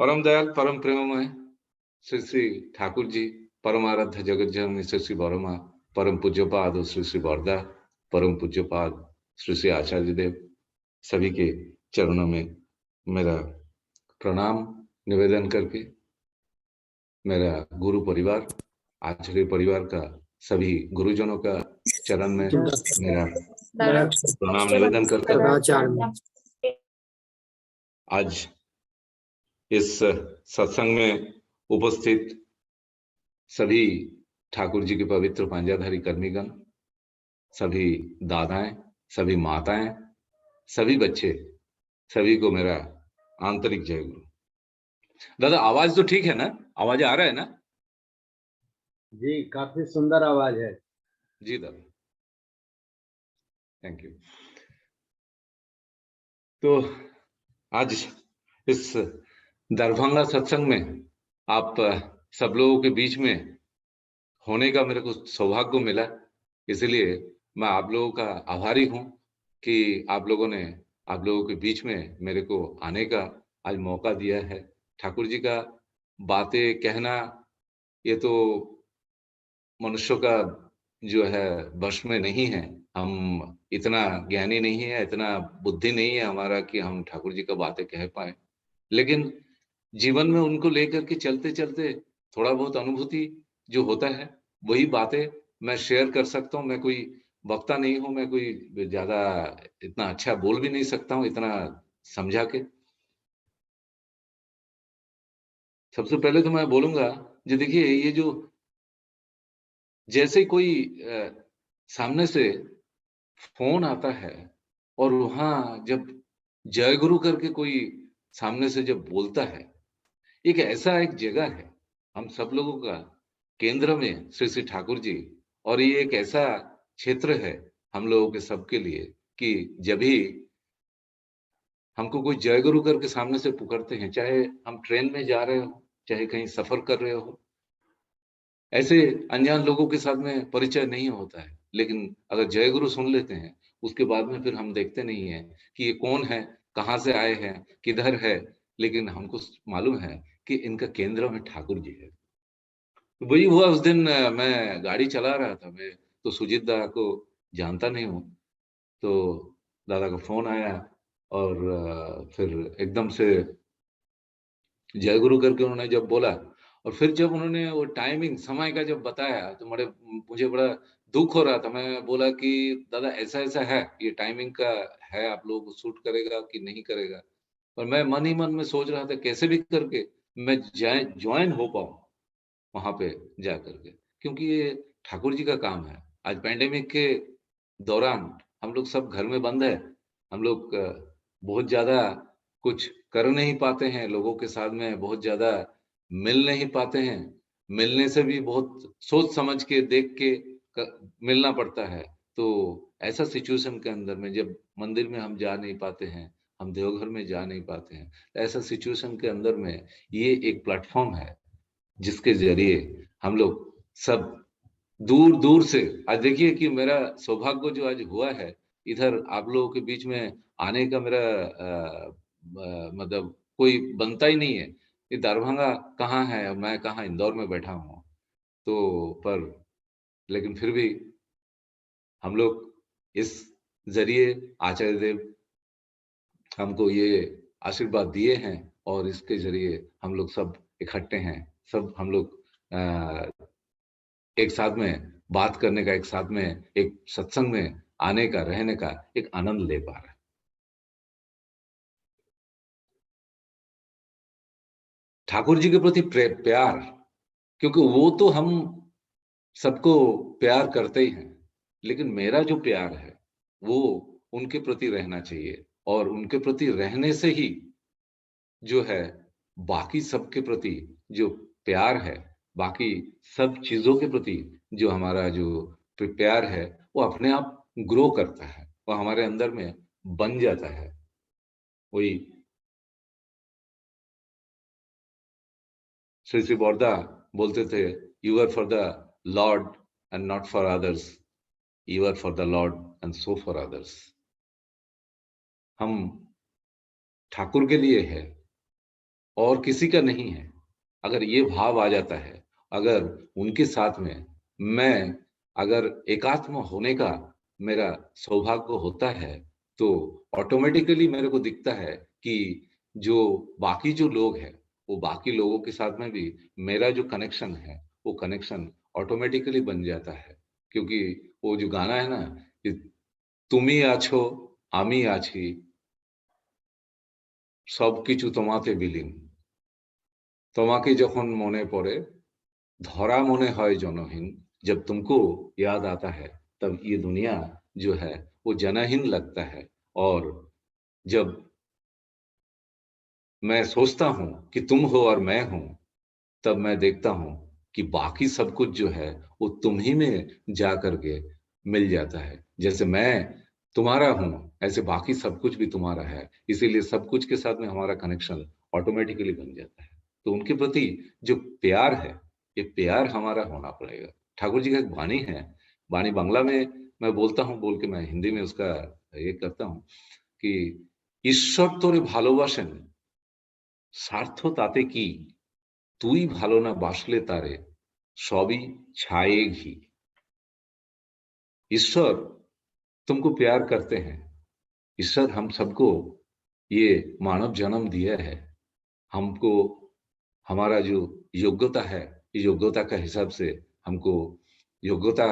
परम दयाल परम प्रेममय श्री श्री ठाकुर जी, परम आराध्य जगत जननी श्री श्री बरमा, परम पूज्यपाद श्री श्री बरदा, परम पूज्यपाद श्री श्री आचार्य देव, सभी के चरणों में मेरा प्रणाम निवेदन करके, मेरा गुरु परिवार, आचार्य परिवार का सभी गुरुजनों का चरण में मेरा प्रणाम निवेदन करके आज इस सत्संग में उपस्थित सभी ठाकुर जी के पवित्र पांजाधारी कर्मीगण, सभी दादाएं, सभी माताएं, सभी बच्चे, सभी को मेरा आंतरिक जय गुरु। दादा आवाज तो ठीक है ना? आवाज आ रहा है ना? जी, काफी सुंदर आवाज है जी दादा, थैंक यू। तो आज इस दरभंगा सत्संग में आप सब लोगों के बीच में होने का मेरे को सौभाग्य मिला, इसलिए मैं आप लोगों का आभारी हूं कि आप लोगों ने आप लोगों के बीच में मेरे को आने का आज मौका दिया है। ठाकुर जी का बातें कहना ये तो मनुष्यों का जो है वश में नहीं है। हम इतना ज्ञानी नहीं है, इतना बुद्धि नहीं है हमारा कि हम ठाकुर जी का बातें कह पाए, लेकिन जीवन में उनको लेकर के चलते चलते थोड़ा बहुत अनुभूति जो होता है वही बातें मैं शेयर कर सकता हूँ। मैं कोई वक्ता नहीं हूँ, मैं कोई ज्यादा इतना अच्छा बोल भी नहीं सकता हूँ इतना समझा के। सबसे पहले तो मैं बोलूंगा जो देखिए ये जो जैसे कोई सामने से फोन आता है और वहां जब जय गुरु करके कोई सामने से जब बोलता है, एक ऐसा एक जगह है हम सब लोगों का केंद्र में श्री श्री ठाकुर जी, और ये एक ऐसा क्षेत्र है हम लोगों के सबके लिए कि जब भी हमको कोई जय गुरु करके सामने से पुकारते हैं, चाहे हम ट्रेन में जा रहे हो, चाहे कहीं सफर कर रहे हो, ऐसे अनजान लोगों के साथ में परिचय नहीं होता है, लेकिन अगर जय गुरु सुन लेते हैं उसके बाद में फिर हम देखते नहीं है कि ये कौन है, कहाँ से आए हैं, किधर है, लेकिन हमको मालूम है कि इनका केंद्र में ठाकुर जी है। तो वही हुआ उस दिन मैं गाड़ी चला रहा था, मैं तो सुजीत दादा को जानता नहीं हूँ, तो दादा का फोन आया और फिर एकदम से जय गुरु करके उन्होंने जब बोला और फिर जब उन्होंने वो टाइमिंग समय का जब बताया तो मुझे बड़ा दुख हो रहा था। मैं बोला कि दादा ऐसा ऐसा है, ये टाइमिंग का है, आप लोगों को सूट करेगा कि नहीं करेगा। पर मैं मन ही मन में सोच रहा था कैसे भी करके मैं ज्वाइन हो पाऊं वहां पे जा करके, क्योंकि ये ठाकुर जी का काम है। आज पैंडेमिक के दौरान हम लोग सब घर में बंद है, हम लोग बहुत ज्यादा कुछ कर नहीं पाते हैं, लोगों के साथ में बहुत ज्यादा मिल नहीं पाते हैं, मिलने से भी बहुत सोच समझ के देख के मिलना पड़ता है। तो ऐसा सिचुएशन के अंदर में जब मंदिर में हम जा नहीं पाते हैं, हम देवघर में जा नहीं पाते हैं, ऐसा सिचुएशन के अंदर में ये एक प्लेटफॉर्म है जिसके जरिए हम लोग सब दूर दूर से, आज देखिए कि मेरा सौभाग्य जो आज हुआ है इधर आप लोगों के बीच में आने का, मेरा मतलब कोई बनता ही नहीं है। ये दरभंगा कहाँ है, मैं कहाँ इंदौर में बैठा हूँ, तो पर लेकिन फिर भी हम लोग इस जरिए आचार्य देव हमको ये आशीर्वाद दिए हैं और इसके जरिए हम लोग सब इकट्ठे हैं, सब हम लोग एक साथ में बात करने का, एक साथ में एक सत्संग में आने का, रहने का एक आनंद ले पा रहे हैं। ठाकुर जी के प्रति प्यार, क्योंकि वो तो हम सबको प्यार करते ही हैं, लेकिन मेरा जो प्यार है वो उनके प्रति रहना चाहिए, और उनके प्रति रहने से ही जो है बाकी सबके प्रति जो प्यार है, बाकी सब चीजों के प्रति जो हमारा जो प्यार है वो अपने आप ग्रो करता है, वो हमारे अंदर में बन जाता है। वही श्री श्री बोरदा बोलते थे, you are for the lord and not for others, you are for the lord and so for others. हम ठाकुर के लिए है, और किसी का नहीं है। अगर ये भाव आ जाता है, अगर उनके साथ में मैं अगर एकात्म होने का मेरा सौभाग्य होता है, तो ऑटोमेटिकली मेरे को दिखता है कि जो बाकी जो लोग हैं, वो बाकी लोगों के साथ में भी मेरा जो कनेक्शन है, वो कनेक्शन ऑटोमेटिकली बन जाता है। क्योंकि वो जो गाना है ना कि তুমি আছো, আমি আছি, সবকিছু তোমাতে বিলীন। তোমাকে যখন মনে পড়ে, धरा मने है जनहीन, जब तुमको याद आता है, तब ये दुनिया जो है वो जनहीन लगता है। और जब मैं सोचता हूँ कि तुम हो और मैं हूँ, तब मैं देखता हूँ कि बाकी सब कुछ जो है वो तुम ही में जा करके मिल जाता है। जैसे मैं तुम्हारा हूँ, ऐसे बाकी सब कुछ भी तुम्हारा है। इसीलिए सब कुछ के साथ में हमारा कनेक्शन ऑटोमेटिकली बन जाता है। तो उनके प्रति जो प्यार है, ये प्यार हमारा होना पड़ेगा। ठाकुर जी का एक वाणी है, वाणी बांग्ला में मैं बोलता हूँ, बोल के मैं हिंदी में उसका ये करता हूँ कि ঈশ্বর তোরে ভালোবাসেন, স্বার্থ তাতে কি, তুই ভালো না বাসলে তারে, সবই ছায়ে ঘি। ईश्वर तुमको प्यार करते हैं। ईश्वर हम सबको ये मानव जन्म दिया है। हमको हमारा जो योग्यता है, योग्यता का हिसाब से हमको योग्यता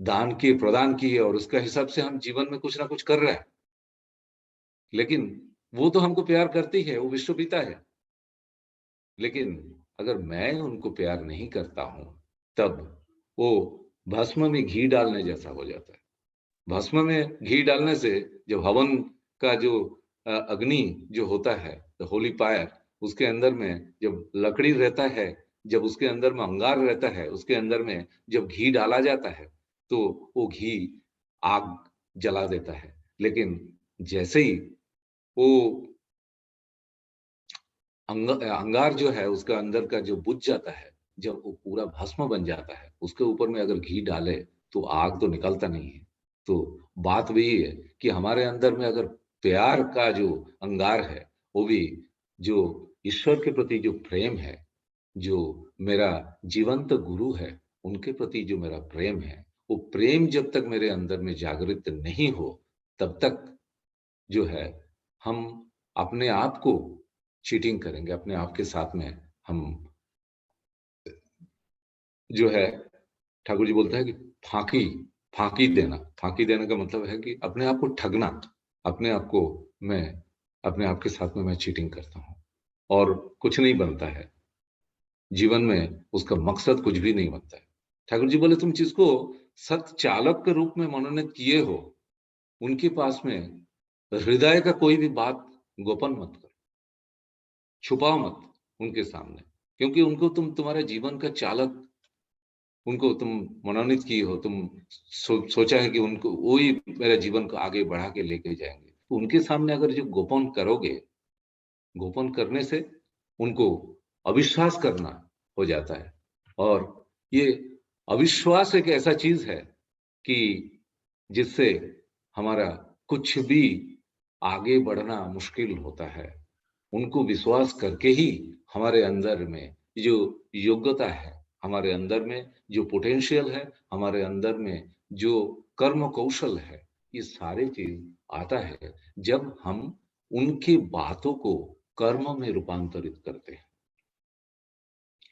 दान की प्रदान की है, और उसका हिसाब से हम जीवन में कुछ ना कुछ कर रहे हैं। लेकिन वो तो हमको प्यार करती है, वो विश्व पिता है। लेकिन अगर मैं उनको प्यार नहीं करता हूँ, तब वो भस्म में घी डालने जैसा हो जाता है। भस्म में घी डालने से जब हवन का जो अग्नि जो होता है, द होली फायर, उसके अंदर में जब लकड़ी रहता है, जब उसके अंदर में अंगार रहता है, उसके अंदर में जब घी डाला जाता है, तो वो घी आग जला देता है। लेकिन जैसे ही वो अंगार जो है उसका अंदर का जो बुझ जाता है, जब वो पूरा भस्म बन जाता है, उसके ऊपर में अगर घी डाले तो आग तो निकलता नहीं है। तो बात वही है कि हमारे अंदर में अगर प्यार का जो अंगार है, वो भी जो ईश्वर के प्रति जो प्रेम है, जो मेरा जीवंत गुरु है, उनके प्रति जो मेरा प्रेम है, वो प्रेम जब तक मेरे अंदर में जागृत नहीं हो, तब तक जो है हम अपने आप को चीटिंग करेंगे। अपने आप के साथ में हम जो है, ठाकुर जी बोलते हैं कि फांकी फांकी देना। फांकी देने का मतलब है कि अपने आप को ठगना। अपने आप को मैं अपने आप के साथ में मैं चीटिंग करता हूँ, और कुछ नहीं बनता है जीवन में, उसका मकसद कुछ भी नहीं बनता है। ठाकुर जी बोले तुम जिसको सत चालक के रूप में मनोनीत किए हो, उनके पास में हृदय का कोई भी बात गोपन मत करो, छुपाओ मत उनके सामने। क्योंकि उनको तुम तुम्हारे जीवन का चालक, उनको तुम मनोनीत किए हो, तुम सोचा है कि उनको वही मेरा जीवन को आगे बढ़ा के लेके जाएंगे। तो उनके सामने अगर जो गोपन करोगे, गोपन करने से उनको अविश्वास करना हो जाता है। और ये अविश्वास एक ऐसा चीज है कि जिससे हमारा कुछ भी आगे बढ़ना मुश्किल होता है। उनको विश्वास करके ही हमारे अंदर में जो योग्यता है, हमारे अंदर में जो पोटेंशियल है, हमारे अंदर में जो कर्म कौशल है, ये सारे चीज आता है जब हम उनकी बातों को कर्म में रूपांतरित करते हैं।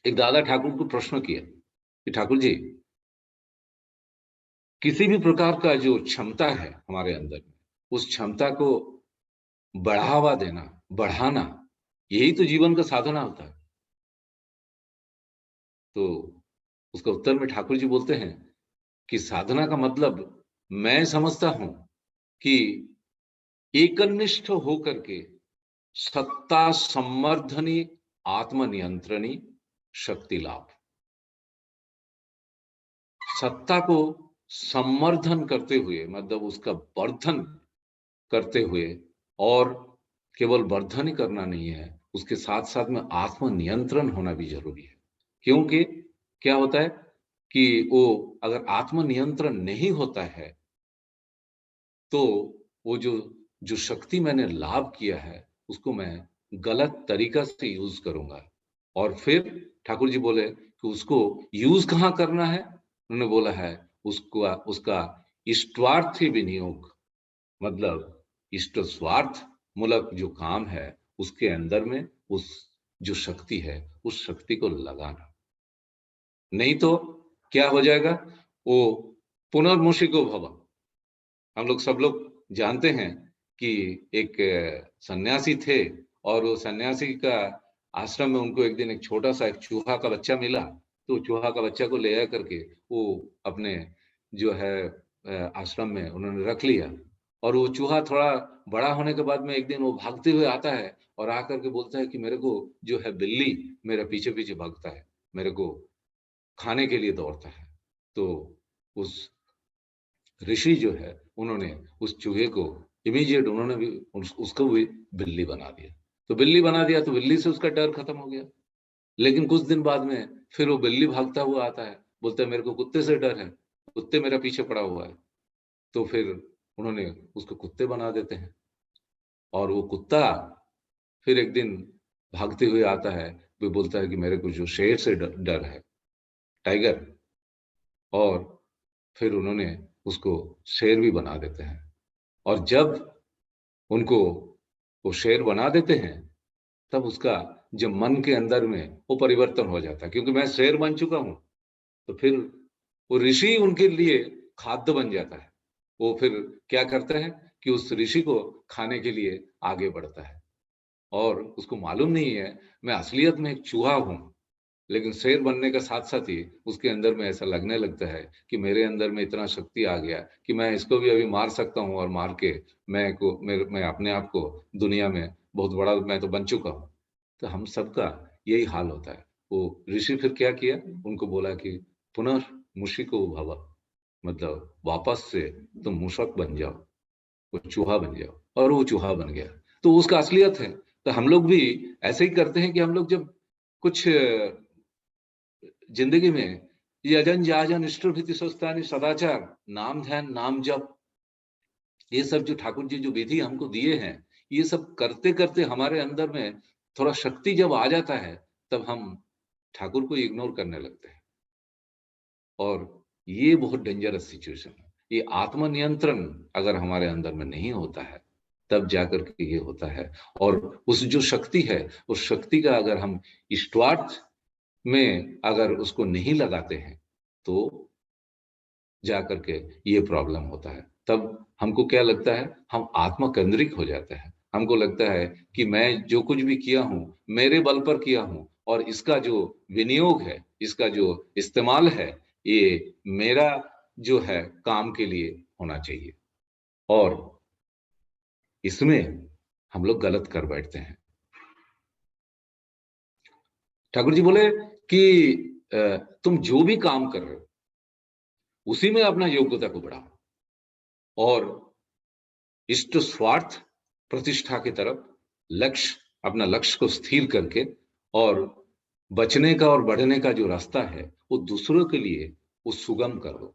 एक दादा ठाकुर को प्रश्न किया कि ठाकुर जी, किसी भी प्रकार का जो क्षमता है हमारे अंदर में, उस क्षमता को बढ़ावा देना, बढ़ाना, यही तो जीवन का साधना होता है। तो उसका उत्तर में ठाकुर जी बोलते हैं कि साधना का मतलब मैं समझता हूं कि एकनिष्ठ होकर के सत्ता संवर्धनी, आत्मनियंत्रणी शक्ति लाभ। सत्ता को संवर्धन करते हुए, मतलब उसका वर्धन करते हुए, और केवल वर्धन ही करना नहीं है, उसके साथ साथ में आत्मनियंत्रण होना भी जरूरी है। क्योंकि क्या होता है कि वो अगर आत्मनियंत्रण नहीं होता है, तो वो जो जो शक्ति मैंने लाभ किया है, उसको मैं गलत तरीका से यूज करूंगा। और फिर ठाकुर जी बोले कि उसको यूज कहाँ करना है? उन्होंने बोला है उसका उसका इष्टार्थी विनियोग, मतलब इष्ट स्वार्थ मूलक जो काम है उसके अंदर में उस जो शक्ति है उस शक्ति को लगाना। नहीं तो क्या हो जाएगा? वो पुनर्मुषिको भव। हम लोग सब लोग जानते हैं कि एक सन्यासी थे, और वो सन्यासी का आश्रम में उनको एक दिन एक छोटा सा एक चूहा का बच्चा मिला। तो चूहा का बच्चा को ले आ करके वो अपने जो है आश्रम में उन्होंने रख लिया। और वो चूहा थोड़ा बड़ा होने के बाद में एक दिन वो भागते हुए आता है और आकर के बोलता है कि मेरे को जो है बिल्ली मेरे पीछे पीछे भागता है, मेरे को खाने के लिए दौड़ता है। तो उस ऋषि जो है उन्होंने उस चूहे को इमीडिएट उन्होंने भी उसको भी बिल्ली बना दिया। तो बिल्ली बना दिया तो बिल्ली से उसका डर खत्म हो गया। लेकिन कुछ दिन बाद में फिर वो बिल्ली भागता हुआ आता है, बोलता है मेरे को कुत्ते से डर है, कुत्ते मेरा पीछे पड़ा हुआ है। तो फिर उन्होंने उसको कुत्ते बना देते हैं। और वो कुत्ता फिर एक दिन भागते हुए आता है, वो बोलता है कि मेरे को जो शेर से डर है, टाइगर। और फिर उन्होंने उसको शेर भी बना देते हैं। और जब उनको वो शेर बना देते हैं तब उसका जब मन के अंदर में वो परिवर्तन हो जाता है, क्योंकि मैं शेर बन चुका हूं। तो फिर वो ऋषि उनके लिए खाद्य बन जाता है। वो फिर क्या करता है कि उस ऋषि को खाने के लिए आगे बढ़ता है। और उसको मालूम नहीं है मैं असलियत में एक चूहा हूं। लेकिन शेर बनने का साथ साथ ही उसके अंदर में ऐसा लगने लगता है कि मेरे अंदर में इतना शक्ति आ गया कि मैं इसको भी अभी मार सकता हूँ, और मार के मैं अपने आप को दुनिया में बहुत बड़ा मैं तो बन चुका हूँ। तो हम सबका यही हाल होता है। वो ऋषि फिर क्या किया, उनको बोला कि पुनर्मुषिको भव, मतलब वापस से तुम मूषक बन जाओ, वो चूहा बन जाओ। और वो चूहा बन गया। तो उसका असलियत है। तो हम लोग भी ऐसे ही करते हैं कि हम लोग जब कुछ जिंदगी में यजन जाजन इष्टभृति स्वस्थानी सदाचार, नाम ध्यान नाम जप, ये सब जो ठाकुर जी जो विधि हमको दिए हैं, ये सब करते करते हमारे अंदर में थोड़ा शक्ति जब आ जाता है तब हम ठाकुर को इग्नोर करने लगते हैं। और ये बहुत डेंजरस सिचुएशन है। ये आत्मनियंत्रण अगर हमारे अंदर में नहीं होता है तब जाकर के ये होता है। और उस जो शक्ति है उस शक्ति का अगर हम इष्टार्थ में अगर उसको नहीं लगाते हैं तो जा करके ये प्रॉब्लम होता है। तब हमको क्या लगता है, हम आत्म केंद्रित हो जाते हैं। हमको लगता है कि मैं जो कुछ भी किया हूं मेरे बल पर किया हूं, और इसका जो विनियोग है, इसका जो इस्तेमाल है, ये मेरा जो है काम के लिए होना चाहिए। और इसमें हम लोग गलत कर बैठते हैं। ठाकुर जी बोले कि तुम जो भी काम कर रहे हो उसी में अपना योग्यता को बढ़ाओ, और इष्ट स्वार्थ प्रतिष्ठा की तरफ लक्ष्य, अपना लक्ष्य को स्थिर करके, और बचने का और बढ़ने का जो रास्ता है वो दूसरों के लिए वो सुगम कर दो,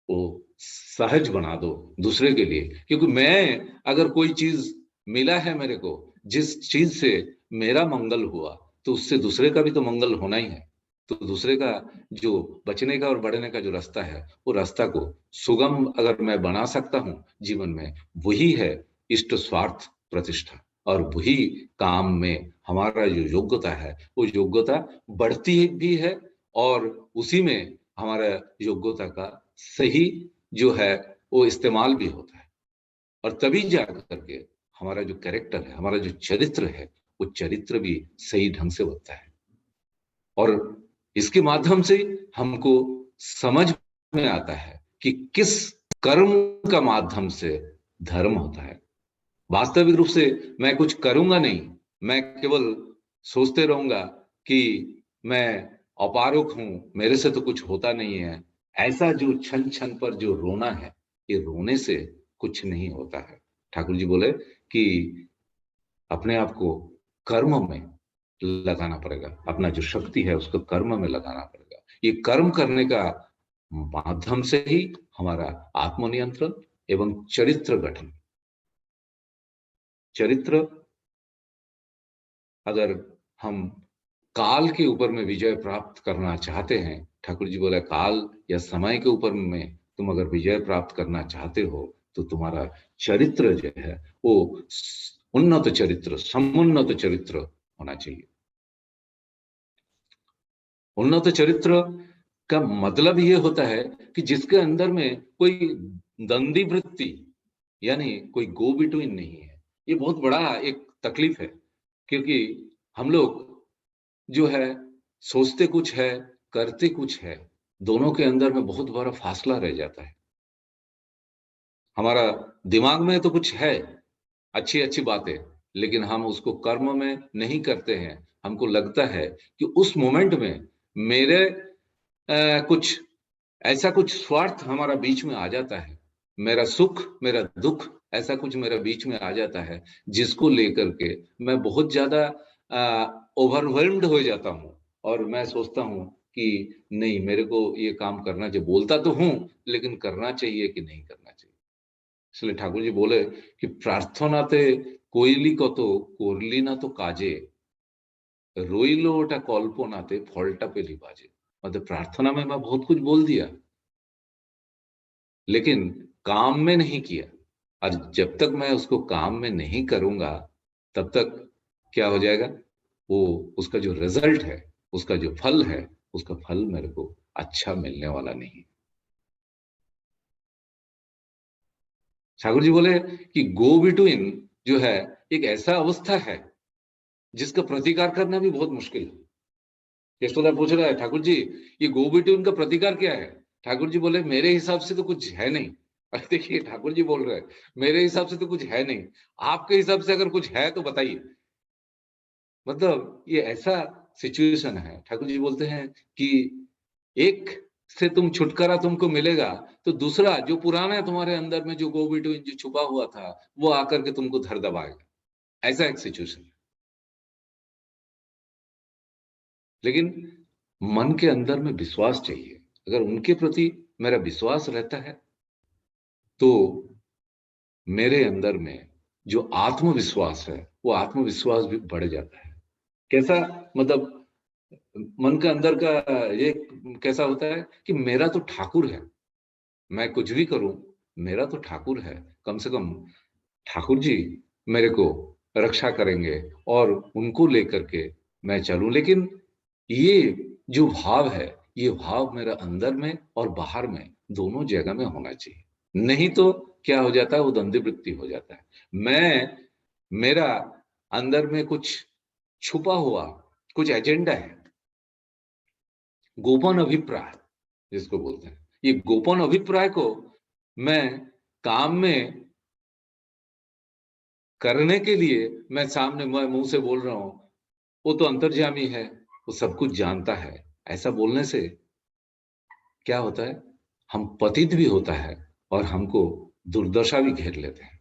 वो सहज बना दो दूसरे के लिए। क्योंकि मैं अगर कोई चीज मिला है मेरे को, जिस चीज से मेरा मंगल हुआ, तो उससे दूसरे का भी तो मंगल होना ही है। तो दूसरे का जो बचने का और बढ़ने का जो रास्ता है वो रास्ता को सुगम अगर मैं बना सकता हूँ जीवन में, वही है इष्ट स्वार्थ प्रतिष्ठा। और वही काम में हमारा जो योग्यता है वो योग्यता बढ़ती भी है, और उसी में हमारा योग्यता का सही जो है वो इस्तेमाल भी होता है। और तभी जा करके हमारा जो कैरेक्टर है, हमारा जो चरित्र है, वो चरित्र भी सही ढंग से होता है। और इसके माध्यम से हमको समझ में आता है कि किस कर्म का माध्यम से धर्म होता है। वास्तविक रूप से मैं कुछ करूंगा नहीं, मैं केवल सोचते रहूंगा कि मैं अपारुक हूं, मेरे से तो कुछ होता नहीं है, ऐसा जो क्षण क्षण पर जो रोना है, ये रोने से कुछ नहीं होता है। ठाकुर जी बोले कि अपने आप को कर्म में लगाना पड़ेगा, अपना जो शक्ति है उसको कर्म में लगाना पड़ेगा। ये कर्म करने का माध्यम से ही हमारा आत्मनियंत्रण एवं चरित्र गठन, चरित्र अगर हम काल के ऊपर में विजय प्राप्त करना चाहते हैं, ठाकुर जी बोले काल या समय के ऊपर में तुम अगर विजय प्राप्त करना चाहते हो तो तुम्हारा चरित्र जो है वो उन्नत चरित्र, समुन्नत चरित्र होना चाहिए। उन्नत चरित्र का मतलब ये होता है कि जिसके अंदर में कोई दंदी वृत्ति यानी कोई गो बिटवीन नहीं है। ये बहुत बड़ा एक तकलीफ है, क्योंकि हम लोग जो है सोचते कुछ है, करते कुछ है, दोनों के अंदर में बहुत बड़ा फासला रह जाता है। हमारा दिमाग में तो कुछ है, अच्छी अच्छी बातें, लेकिन हम उसको कर्म में नहीं करते हैं। हमको लगता है कि उस मोमेंट में मेरे कुछ ऐसा कुछ स्वार्थ हमारा बीच में आ जाता है, मेरा सुख मेरा दुख ऐसा कुछ मेरा बीच में आ जाता है, जिसको लेकर के मैं बहुत ज्यादा ओवरवेल्म्ड हो जाता हूँ। और मैं सोचता हूँ कि नहीं, मेरे को ये काम करना चाहिए, बोलता तो हूँ लेकिन करना चाहिए कि नहीं करना चाहिए। इसलिए ठाकुर जी बोले कि प्रार्थनाते कोइली कत করলি না তো কাজে, রইল ওটা কল্পনাতে ফলটা পেলি বাজে। मतलब प्रार्थना में मैं बहुत कुछ बोल दिया लेकिन काम में नहीं किया, और जब तक मैं उसको काम में नहीं करूंगा तब तक क्या हो जाएगा, वो उसका जो रिजल्ट है, उसका जो फल है, उसका फल मेरे को अच्छा मिलने वाला नहीं। ठाकुर जी बोले कि गो बिटवीन जो है एक ऐसा अवस्था है जिसका प्रतिकार करना भी बहुत मुश्किल है। यशोदा पूछ रहा है ठाकुर जी ये गो बिटवीन का प्रतिकार क्या है? ठाकुर जी बोले मेरे हिसाब से तो कुछ है नहीं। अरे देखिए ठाकुर जी बोल रहे हैं मेरे हिसाब से तो कुछ है नहीं, आपके हिसाब से अगर कुछ है तो बताइए। मतलब ये ऐसा सिचुएशन है। ठाकुर जी बोलते हैं कि एक से तुम छुटकारा तुमको मिलेगा तो दूसरा जो पुराना है तुम्हारे अंदर में जो गो बिटवीन जो छुपा हुआ था वो आकर के तुमको धर दबाएगा। ऐसा एक सिचुएशन है। लेकिन मन के अंदर में विश्वास चाहिए। अगर उनके प्रति मेरा विश्वास रहता है तो मेरे अंदर में जो आत्मविश्वास है वो आत्मविश्वास भी बढ़ जाता है। कैसा? मतलब मन के अंदर का ये कैसा होता है कि मेरा तो ठाकुर है, मैं कुछ भी करूं मेरा तो ठाकुर है, कम से कम ठाकुर जी मेरे को रक्षा करेंगे और उनको लेकर के मैं चलूं। लेकिन ये जो भाव है ये भाव मेरा अंदर में और बाहर में दोनों जगह में होना चाहिए। नहीं तो क्या हो जाता है, वो द्वंद्व वृत्ति हो जाता है। मैं मेरा अंदर में कुछ छुपा हुआ कुछ एजेंडा है, गोपन अभिप्राय जिसको बोलते हैं। ये गोपन अभिप्राय को मैं काम में करने के लिए मैं सामने मुंह से बोल रहा हूं, वो तो अंतर्यामी है, वो सब कुछ जानता है। ऐसा बोलने से क्या होता है, हम पतित भी होता है और हमको दुर्दशा भी घेर लेते हैं।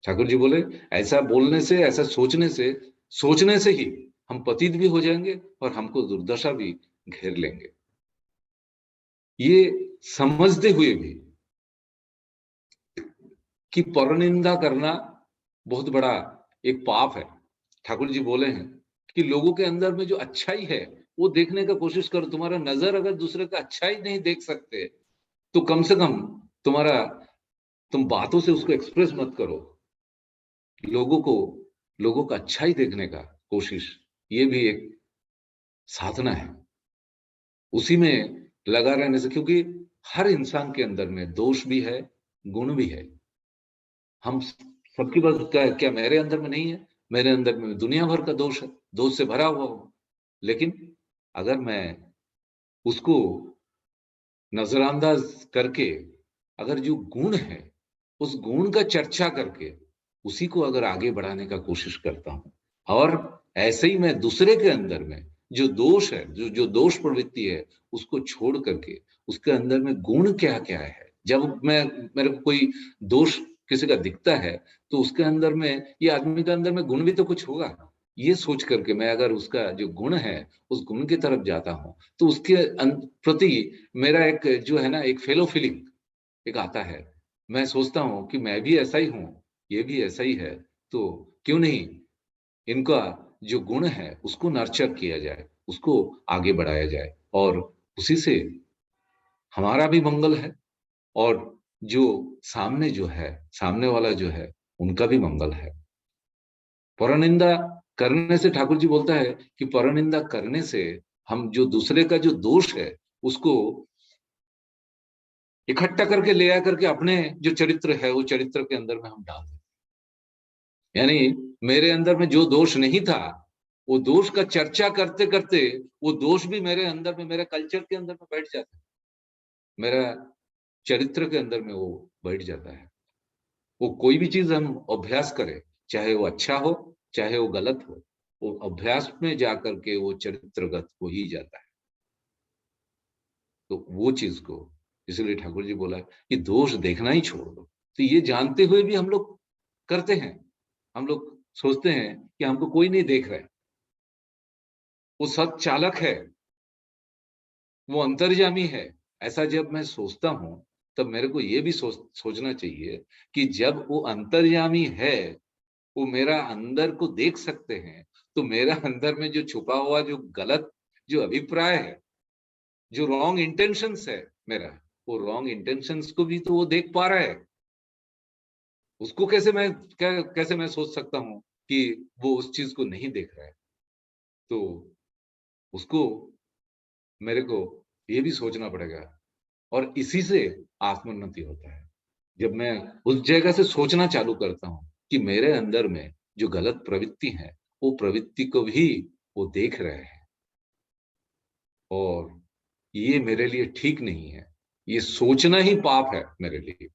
ठाकुर जी बोले ऐसा बोलने से, ऐसा सोचने से ही हम पतित भी हो जाएंगे और हमको दुर्दशा भी घेर लेंगे। ये समझते हुए भी कि परनिंदा करना बहुत बड़ा एक पाप है। ठाकुर जी बोले हैं कि लोगों के अंदर में जो अच्छाई है वो देखने का कोशिश करो। तुम्हारा नजर अगर दूसरे का अच्छाई नहीं देख सकते तो कम से कम तुम्हारा तुम बातों से उसको एक्सप्रेस मत करो। लोगों को लोगों का अच्छाई देखने का कोशिश, ये भी एक साधना है। उसी में लगा रहने से, क्योंकि हर इंसान के अंदर में दोष भी है, गुण भी है। हम सबकी बात क्या मेरे अंदर में नहीं है? मेरे अंदर में दुनिया भर का दोष है, दोष से भरा हुआ हूं। लेकिन अगर मैं उसको नजरअंदाज करके अगर जो गुण है उस गुण का चर्चा करके उसी को अगर आगे बढ़ाने का कोशिश करता हूं, और ऐसे ही मैं दूसरे के अंदर में जो दोष है, जो जो दोष प्रवृत्ति है उसको छोड़ करके उसके अंदर में गुण क्या क्या है, जब मैं मेरे को कोई दोष किसी का दिखता है तो उसके अंदर में ये आदमी के अंदर में गुण भी तो कुछ होगा, ये सोच करके मैं अगर उसका जो गुण है उस गुण की तरफ जाता हूं तो उसके प्रति मेरा एक जो है ना एक फेलो फीलिंग एक आता है। मैं सोचता हूँ कि मैं भी ऐसा ही हूँ, ये भी ऐसा ही है, तो क्यों नहीं इनका जो गुण है उसको नर्चर किया जाए, उसको आगे बढ़ाया जाए, और उसी से हमारा भी मंगल है, और जो सामने जो है, सामने वाला जो है, उनका भी मंगल है। परनिंदा करने से, ठाकुर जी बोलता है कि परनिंदा करने से हम जो दूसरे का जो दोष है उसको इकट्ठा करके ले आकर के अपने जो चरित्र है वो चरित्र के अंदर में हम डाल दें। यानी मेरे अंदर में जो दोष नहीं था, वो दोष का चर्चा करते करते वो दोष भी मेरे अंदर में, मेरे कल्चर के अंदर में बैठ जाता है, मेरा चरित्र के अंदर में वो बैठ जाता है। वो कोई भी चीज हम अभ्यास करें, चाहे वो अच्छा हो चाहे वो गलत हो, वो अभ्यास में जाकर के वो चरित्रगत हो ही जाता है। तो वो चीज को, इसलिए ठाकुर जी बोला कि दोष देखना ही छोड़ दो। तो ये जानते हुए भी हम लोग करते हैं, हम लोग सोचते हैं कि हमको कोई नहीं देख रहा है। वो सत चालक है, वो अंतर्यामी है। ऐसा जब मैं सोचता हूं, तब मेरे को ये भी सोचना चाहिए कि जब वो अंतर्यामी है, वो मेरा अंदर को देख सकते हैं, तो मेरा अंदर में जो छुपा हुआ जो गलत जो अभिप्राय है, जो रॉन्ग इंटेंशंस है मेरा, वो रॉन्ग इंटेंशंस को भी तो वो देख पा रहा है। उसको कैसे मैं सोच सकता हूँ कि वो उस चीज को नहीं देख रहा है। तो उसको, मेरे को ये भी सोचना पड़ेगा, और इसी से आत्मोन्नति होता है। जब मैं उस जगह से सोचना चालू करता हूँ कि मेरे अंदर में जो गलत प्रवृत्ति है, वो प्रवृत्ति को भी वो देख रहे हैं, और ये मेरे लिए ठीक नहीं है, ये सोचना ही पाप है मेरे लिए।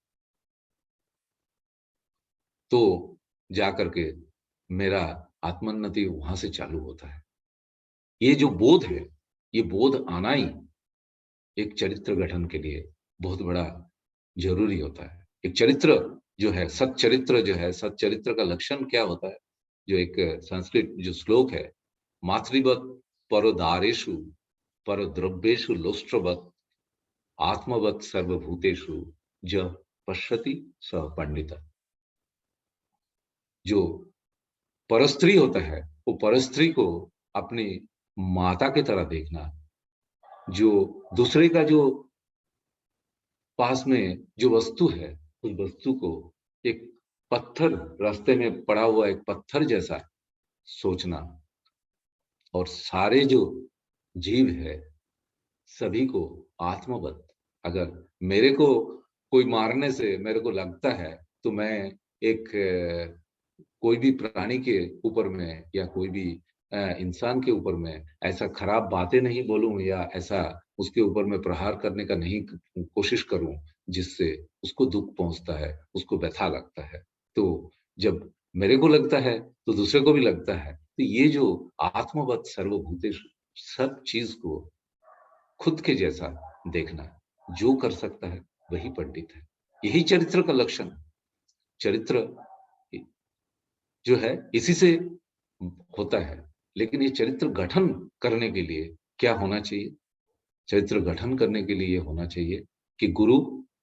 तो जाकर के मेरा आत्मोन्नति वहां से चालू होता है। ये जो बोध है, ये बोध आना ही एक चरित्र गठन के लिए बहुत बड़ा जरूरी होता है। एक चरित्र जो है, सच्चरित्र जो है, सच्चरित्र का लक्षण क्या होता है? जो एक संस्कृत जो श्लोक है, मातृवत परोदारेषु परद्रव्येषु लोष्ट्रवत आत्मवत सर्वभूतेषु ज पश्यति स पंडित। जो परस्त्री होता है, वो परस्त्री को अपनी माता की तरह देखना। जो दूसरे का जो पास में जो वस्तु है, उस वस्तु को एक पत्थर, रास्ते में पड़ा हुआ एक पत्थर जैसा सोचना, और सारे जो जीव है सभी को आत्मवत। अगर मेरे को कोई मारने से मेरे को लगता है, तो मैं एक कोई भी प्राणी के ऊपर में या कोई भी इंसान के ऊपर में ऐसा खराब बातें नहीं बोलूं, या ऐसा उसके ऊपर में प्रहार करने का नहीं कोशिश करूं जिससे उसको दुख पहुंचता है, उसको व्यथा लगता है। तो जब मेरे को लगता है तो दूसरे को भी लगता है। तो ये जो आत्मवत सर्वभूतेषु, सब चीज को खुद के जैसा देखना, जो कर सकता है वही पंडित है। यही चरित्र का लक्षण। चरित्र जो है इसी से होता है। लेकिन ये चरित्र गठन करने के लिए क्या होना चाहिए? चरित्र गठन करने के लिए ये होना चाहिए कि गुरु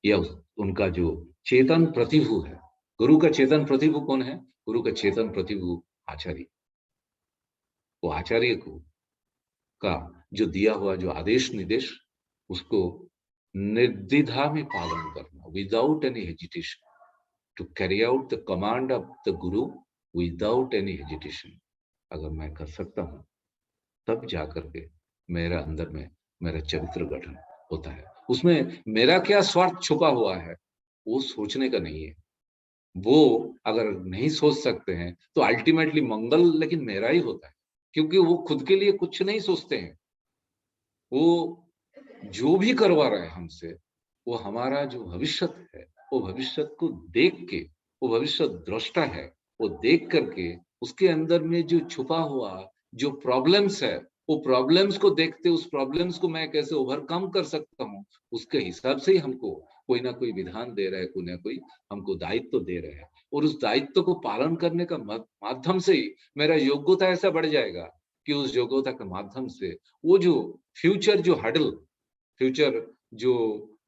या उनका जो चेतन प्रतिभु है, गुरु का चेतन प्रतिभु कौन है? गुरु का चेतन प्रतिभु आचार्य। वो आचार्य को का जो दिया हुआ जो आदेश निर्देश, उसको निर्द्विधा में पालन करना, without any hesitation, to carry out the command of the guru without any hesitation. अगर मैं कर सकता हूँ, तब जाकर के मेरा अंदर में मेरा चरित्र गठन होता है। उसमें मेरा क्या स्वार्थ छुपा हुआ है, वो सोचने का नहीं है। वो अगर नहीं सोच सकते हैं तो अल्टीमेटली मंगल लेकिन मेरा ही होता है, क्योंकि वो खुद के लिए कुछ नहीं सोचते हैं। वो जो भी करवा रहे हैं हमसे, वो हमारा जो भविष्य है, वो भविष्य को देख के, वो भविष्य दृष्टा है, वो देख करके उसके अंदर में जो छुपा हुआ जो प्रॉब्लम्स है, वो प्रॉब्लम्स को देखते, उस प्रॉब्लम्स को मैं कैसे ओवरकम कर सकता हूँ, उसके हिसाब से ही हमको कोई ना कोई विधान दे रहा है, कोई ना कोई हमको दायित्व तो दे रहे हैं। और उस दायित्व को पालन करने का माध्यम से ही मेरा योग्यता ऐसा बढ़ जाएगा कि उस योग्यता के माध्यम से वो जो फ्यूचर जो हडल, फ्यूचर जो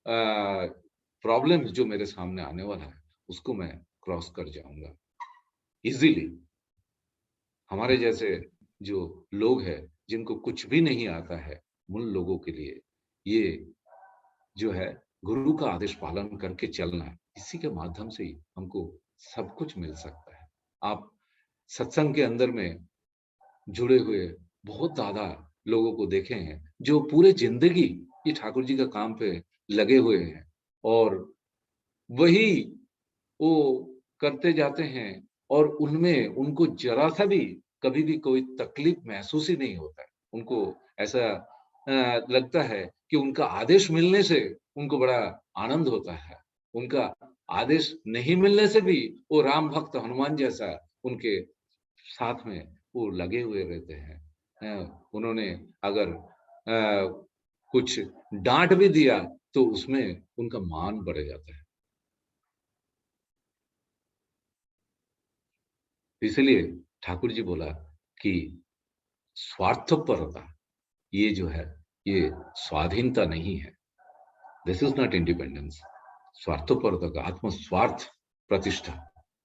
प्रॉब्लम जो मेरे सामने आने वाला है, उसको मैं क्रॉस कर जाऊंगा इजीली। हमारे जैसे जो लोग हैं जिनको कुछ भी नहीं आता है, उन लोगों के लिए ये जो है गुरु का आदेश पालन करके चलना है। इसी के माध्यम से ही हमको सब कुछ मिल सकता है। आप सत्संग के अंदर में जुड़े हुए बहुत ज़्यादा लोगों को देखे हैं, जो पूरे ज़िंदगी ये ठाकुर जी का काम पे लगे हुए हैं और वही वो करते जाते हैं और उनमें उनको ज़रा-सा भी कभी भी कोई तकलीफ महसूस ही नहीं होता है। उनको ऐसा लगता है कि उनका आदेश मिलने से उनको बड़ा आनंद होता है। उनका आदेश नहीं मिलने से भी वो राम भक्त हनुमान जैसा उनके साथ में वो लगे हुए रहते हैं। उन्होंने अगर कुछ डाँट भी दिया तो उसमें उनका मान बढ़ जाता है। इसलिए ठाकुर जी बोला कि स्वार्थपरता ये जो है, ये स्वाधीनता नहीं है। This is not independence. स्वार्थपरता का आत्मस्वार्थ प्रतिष्ठा,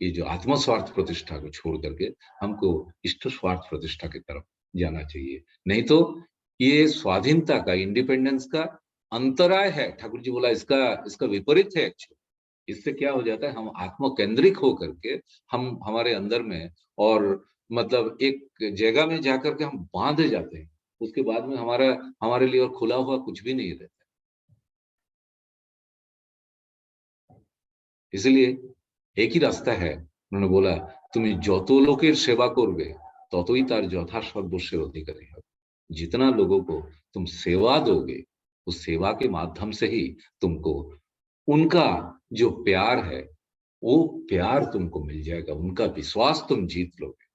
ये जो आत्मस्वार्थ प्रतिष्ठा को छोड़ करके हमको इष्ट स्वार्थ प्रतिष्ठा की तरफ जाना चाहिए। नहीं तो ये स्वाधीनता का, इंडिपेंडेंस का अंतराय है। ठाकुर जी बोला इसका इसका विपरीत है एक्चुअली। इससे क्या हो जाता है, हम आत्म केंद्रित हो करके हम हमारे अंदर में और मतलब एक जगह में जाकर के हम बांध जाते हैं। उसके बाद में हमारा हमारे लिए और खुला हुआ कुछ भी नहीं रहता। इसलिए एक ही रास्ता है। उन्होंने बोला, তুমি যত লোকের সেবা করবে ততই তার যথাসর্বস্বের অধিকারী হবে। जितना लोगों को तुम सेवा दोगे, उस सेवा के माध्यम से ही तुमको उनका जो प्यार है, वो प्यार तुमको मिल जाएगा, उनका विश्वास तुम जीत लोगे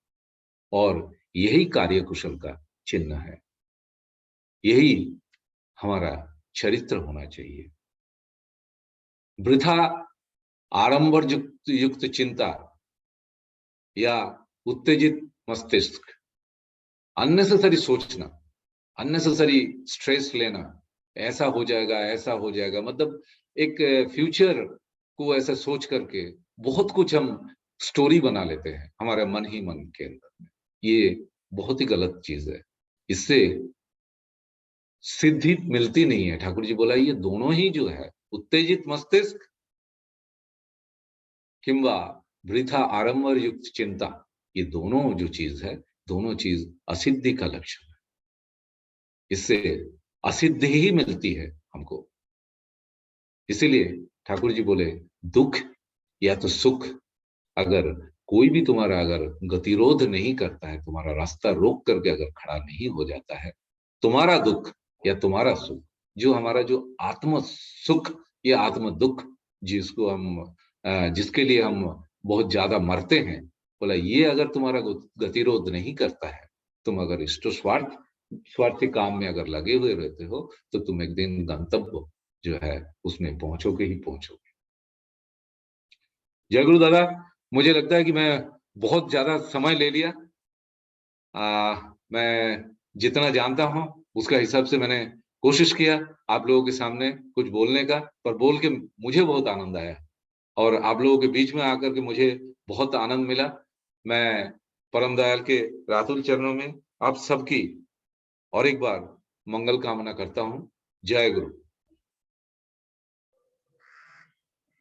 और यही कार्यकुशल का चिन्ह है। यही हमारा चरित्र होना चाहिए। वृथा आडंबर युक्त चिंता या उत्तेजित मस्तिष्क, अननेसेसरी सोचना, अननेसेसरी स्ट्रेस लेना, ऐसा हो जाएगा, मतलब एक फ्यूचर को ऐसा सोच करके बहुत कुछ हम स्टोरी बना लेते हैं हमारे मन ही मन के अंदर में। ये बहुत ही गलत चीज है। इससे सिद्धि मिलती नहीं है। ठाकुर जी बोला ये दोनों ही जो है, उत्तेजित मस्तिष्क किंवा वृथा आडंबर युक्त चिंता, ये दोनों जो चीज है, दोनों चीज असिद्धि का लक्षण है। इससे असिद्धि ही मिलती है हमको। इसीलिए ठाकुर जी बोले, दुख या तो सुख, अगर कोई भी तुम्हारा अगर गतिरोध नहीं करता है, तुम्हारा रास्ता रोक करके अगर खड़ा नहीं हो जाता है, तुम्हारा दुख या तुम्हारा सुख, जो हमारा जो आत्म सुख या आत्म दुख जिसको हम जिसके लिए हम बहुत ज्यादा मरते हैं, बोला ये अगर तुम्हारा गतिरोध नहीं करता है, तुम अगर इष्ट स्वार्थी काम में अगर लगे हुए रहते हो, तो तुम एक दिन गंतव्य जो है उसमें पहुंचोगे ही पहुंचोगे। जय गुरु दादा। मुझे लगता है कि मैं बहुत ज्यादा समय ले लिया। मैं जितना जानता हूं उसका हिसाब से मैंने कोशिश किया आप लोगों के सामने कुछ बोलने का, पर बोल के मुझे बहुत आनंद आया और आप लोगों के बीच में आकर के मुझे बहुत आनंद मिला। मैं परम दयाल के रातुल चरणों में आप सबकी और एक बार मंगल कामना करता हूं। जय गुरु।